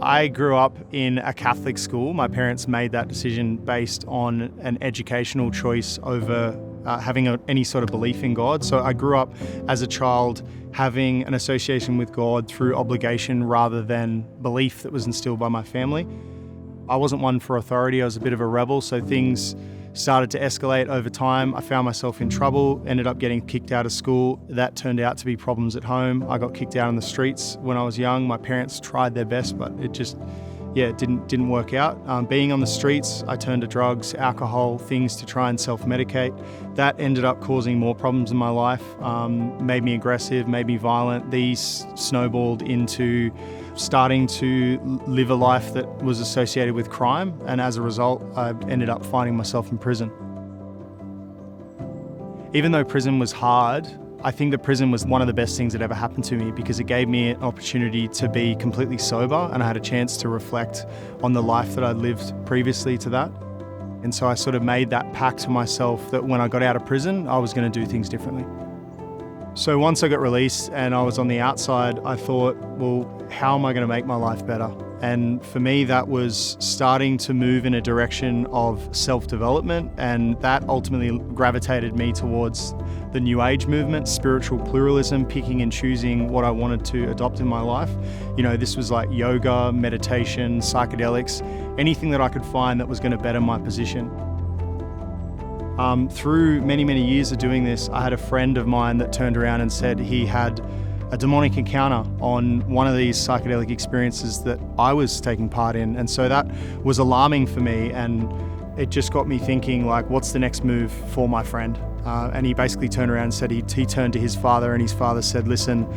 I grew up in a Catholic school. My parents made that decision based on an educational choice over having any sort of belief in God. So I grew up as a child having an association with God through obligation rather than belief that was instilled by my family. I wasn't one for authority. I was a bit of a rebel, so things started to escalate over time. I found myself in trouble, ended up getting kicked out of school. That turned out to be problems at home. I got kicked out on the streets when I was young. My parents tried their best, but it didn't work out. Being on the streets, I turned to drugs, alcohol, things to try and self-medicate. That ended up causing more problems in my life, made me aggressive, made me violent. These snowballed into starting to live a life that was associated with crime, and as a result, I ended up finding myself in prison. Even though prison was hard, I think that prison was one of the best things that ever happened to me because it gave me an opportunity to be completely sober, and I had a chance to reflect on the life that I'd lived previously to that. And so I sort of made that pact to myself that when I got out of prison, I was going to do things differently. So once I got released and I was on the outside, I thought, well, how am I going to make my life better? And for me, that was starting to move in a direction of self-development, and that ultimately gravitated me towards the New Age movement, spiritual pluralism, picking and choosing what I wanted to adopt in my life. This was like yoga, meditation, psychedelics, anything that I could find that was going to better my position. Through many, many years of doing this, I had a friend of mine that turned around and said he had a demonic encounter on one of these psychedelic experiences that I was taking part in. And so that was alarming for me, and it just got me thinking, like, what's the next move for my friend? And he basically turned around and said he turned to his father, and his father said, listen,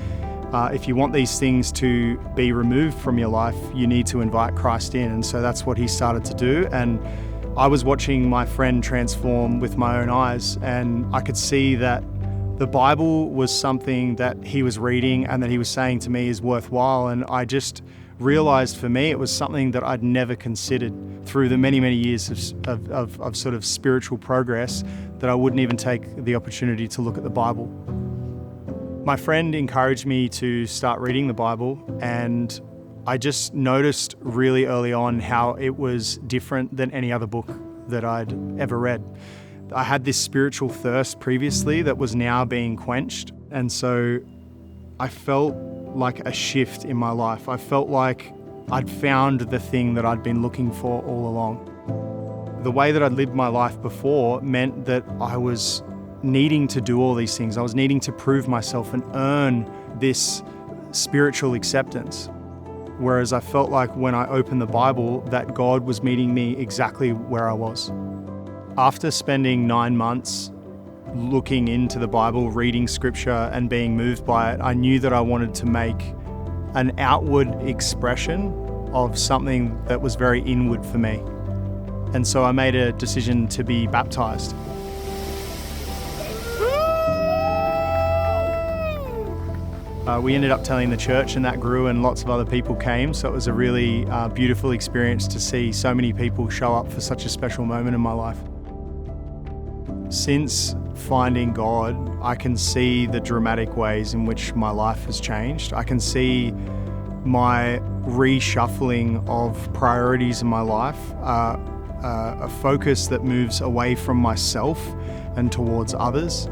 if you want these things to be removed from your life, you need to invite Christ in. And so that's what he started to do. And I was watching my friend transform with my own eyes, and I could see that the Bible was something that he was reading and that he was saying to me is worthwhile. And I just realized for me it was something that I'd never considered through the many, many years of sort of spiritual progress, that I wouldn't even take the opportunity to look at the Bible. My friend encouraged me to start reading the Bible, and I just noticed really early on how it was different than any other book that I'd ever read. I had this spiritual thirst previously that was now being quenched, and so I felt like a shift in my life. I felt like I'd found the thing that I'd been looking for all along. The way that I'd lived my life before meant that I was needing to do all these things. I was needing to prove myself and earn this spiritual acceptance. Whereas I felt like when I opened the Bible, that God was meeting me exactly where I was. After spending 9 months looking into the Bible, reading scripture and being moved by it, I knew that I wanted to make an outward expression of something that was very inward for me. And so I made a decision to be baptized. We ended up telling the church, and that grew, and lots of other people came. So it was a really beautiful experience to see so many people show up for such a special moment in my life. Since finding God, I can see the dramatic ways in which my life has changed. I can see my reshuffling of priorities in my life, a focus that moves away from myself and towards others.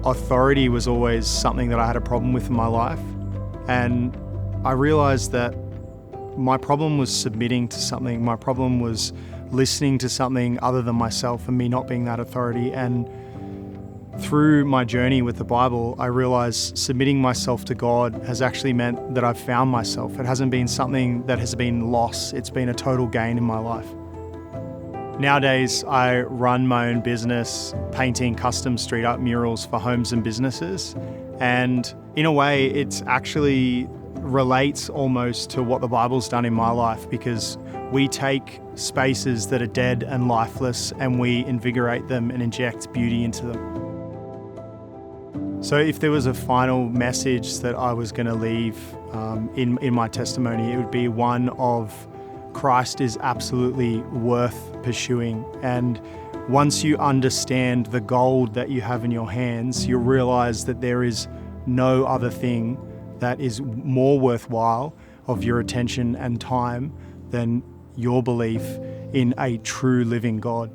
Authority was always something that I had a problem with in my life, and I realized that my problem was submitting to something. My problem was listening to something other than myself and me not being that authority. And through my journey with the Bible, I realized submitting myself to God has actually meant that I've found myself. It hasn't been something that has been loss. It's been a total gain in my life. Nowadays, I run my own business, painting custom street art murals for homes and businesses. And in a way, it actually relates almost to what the Bible's done in my life, because we take spaces that are dead and lifeless and we invigorate them and inject beauty into them. So if there was a final message that I was going to leave in my testimony, it would be one of Christ is absolutely worth pursuing. And once you understand the gold that you have in your hands, you'll realize that there is no other thing that is more worthwhile, of your attention and time than your belief in a true living God.